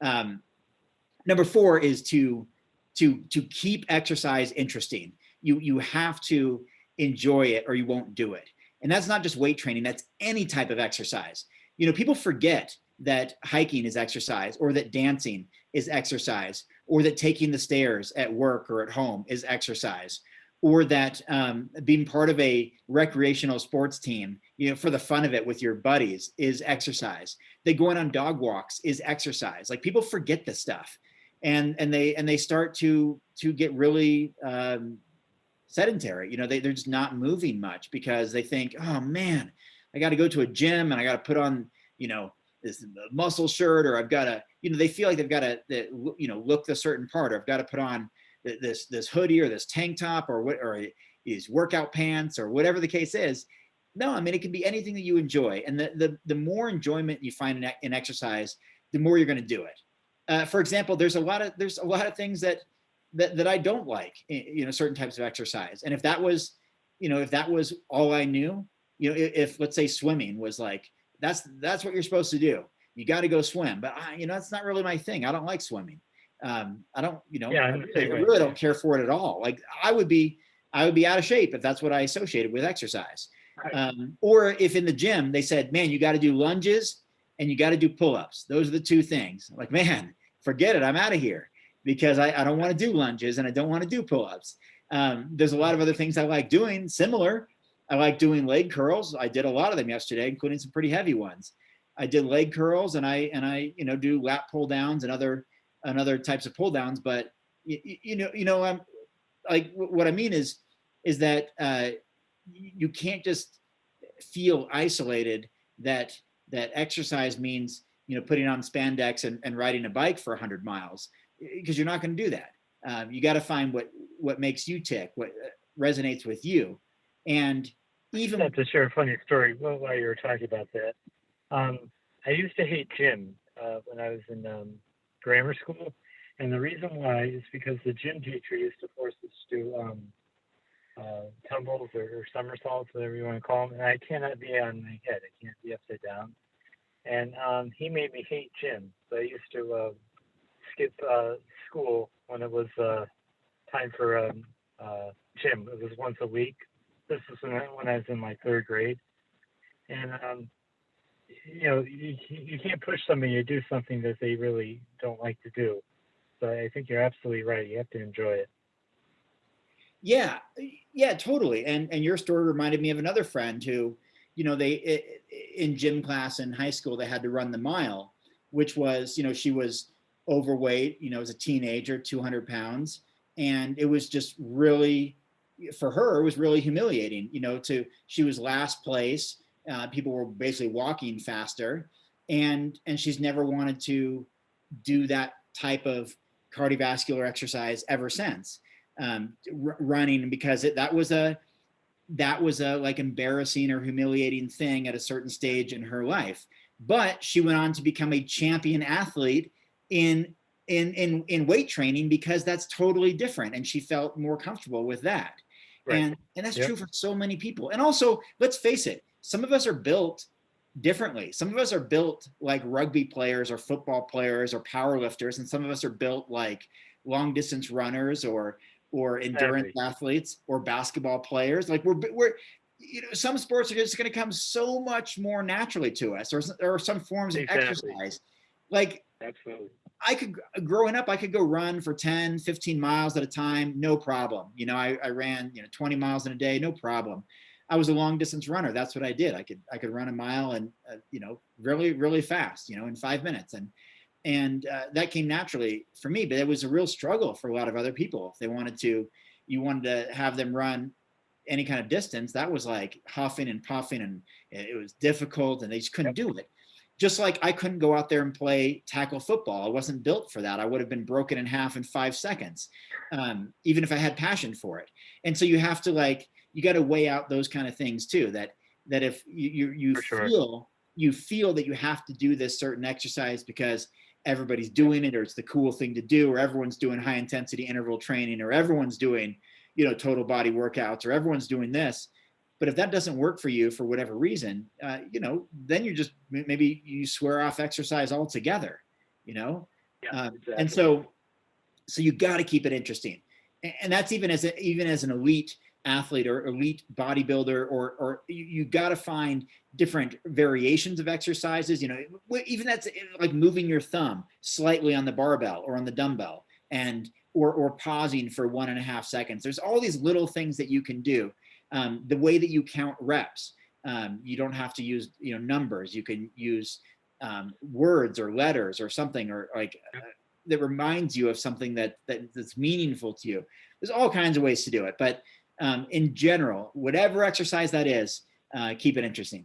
Um, Number four is to keep exercise interesting. You have to enjoy it or you won't do it. And that's not just weight training, that's any type of exercise. You know, people forget that hiking is exercise, or that dancing is exercise, or that taking the stairs at work or at home is exercise, or that being part of a recreational sports team, you know, for the fun of it with your buddies is exercise. That going on dog walks is exercise. Like, people forget this stuff, and they start to get really sedentary. You know, they're just not moving much because they think, oh man, I got to go to a gym and I got to put on, you know, this muscle shirt, or I've got to, you know, they feel like they've got to, you know, look the certain part, or I've got to put on this hoodie or this tank top or what, or these workout pants or whatever the case is. No, I mean, it can be anything that you enjoy. And the more enjoyment you find in exercise, the more you're going to do it. For example, there's a lot of things that I don't like, you know, certain types of exercise. And if that was, you know, if that was all I knew, you know, if let's say swimming was like, that's what you're supposed to do. You got to go swim, but you know, that's not really my thing. I don't like swimming. I don't, you know, Yeah, I really don't care for it at all. Like, I would be out of shape if that's what I associated with exercise. right. Or if in the gym they said, man, you got to do lunges and you got to do pull-ups. Those are the two things. Like, man, forget it. I'm out of here, because I don't want to do lunges and I don't want to do pull-ups. There's a lot of other things I like doing similar. I like doing leg curls. I did a lot of them yesterday, including some pretty heavy ones. I did leg curls, and I you know, do lat pull downs and other types of pull downs. But I'm like, what I mean is that you can't just feel isolated that exercise means, you know, putting on spandex and riding a bike for 100 miles, because you're not going to do that. You got to find what makes you tick, what resonates with you. And I just even have to share a funny story while you were talking about that. Um, I used to hate gym when I was in grammar school, and the reason why is because the gym teacher used to force us to do tumbles or somersaults, whatever you want to call them, and I cannot be on my head. I can't be upside down. And he made me hate gym. So I used to skip school when it was time for gym. It was once a week. This was when I was in my third grade, and you can't push somebody to do something that they really don't like to do. So I think you're absolutely right. You have to enjoy it. yeah, yeah, totally. And your story reminded me of another friend who, you know, in gym class in high school, they had to run the mile, which was, you know, she was overweight, you know, as a teenager, 200 pounds. And it was just really, for her, it was really humiliating, you know, she was last place. People were basically walking faster, and she's never wanted to do that type of cardiovascular exercise ever since. Running, because that was a like embarrassing or humiliating thing at a certain stage in her life. But she went on to become a champion athlete in in weight training, because that's totally different, and she felt more comfortable with that. Right. And that's Yep. true for so many people. And also, let's face it, some of us are built differently. Some of us are built like rugby players or football players or power lifters, and some of us are built like long distance runners or endurance Exactly. athletes or basketball players. Like, we're you know, some sports are just going to come so much more naturally to us, or some forms of Exactly. exercise. Like, Absolutely. I could, growing up, I could go run for 10, 15 miles at a time, no problem. You know, I ran, you know, 20 miles in a day, no problem. I was a long distance runner. That's what I did. I could run a mile and, you know, really, really fast, you know, in 5 minutes. And that came naturally for me, but it was a real struggle for a lot of other people. If they wanted to, you wanted to have them run any kind of distance, that was like huffing and puffing, and it was difficult, and they just couldn't Yep. do it. Just like I couldn't go out there and play tackle football. I wasn't built for that. I would have been broken in half in 5 seconds, even if I had passion for it. And so you have to, like, you got to weigh out those kind of things too. That if you For sure. feel that you have to do this certain exercise because everybody's doing it, or it's the cool thing to do, or everyone's doing high intensity interval training, or everyone's doing, you know, total body workouts, or everyone's doing this. But if that doesn't work for you for whatever reason, you know, then you just, maybe you swear off exercise altogether, you know. Yeah, And exactly. so you got to keep it interesting, and that's even as an elite athlete or elite bodybuilder, or you got to find different variations of exercises. Even that's like moving your thumb slightly on the barbell or on the dumbbell, and or pausing for 1.5 seconds. There's all these little things that you can do. The way that you count reps, you don't have to use numbers. You can use words or letters or something, or like that reminds you of something that's meaningful to you. There's all kinds of ways to do it, but in general, whatever exercise that is, keep it interesting.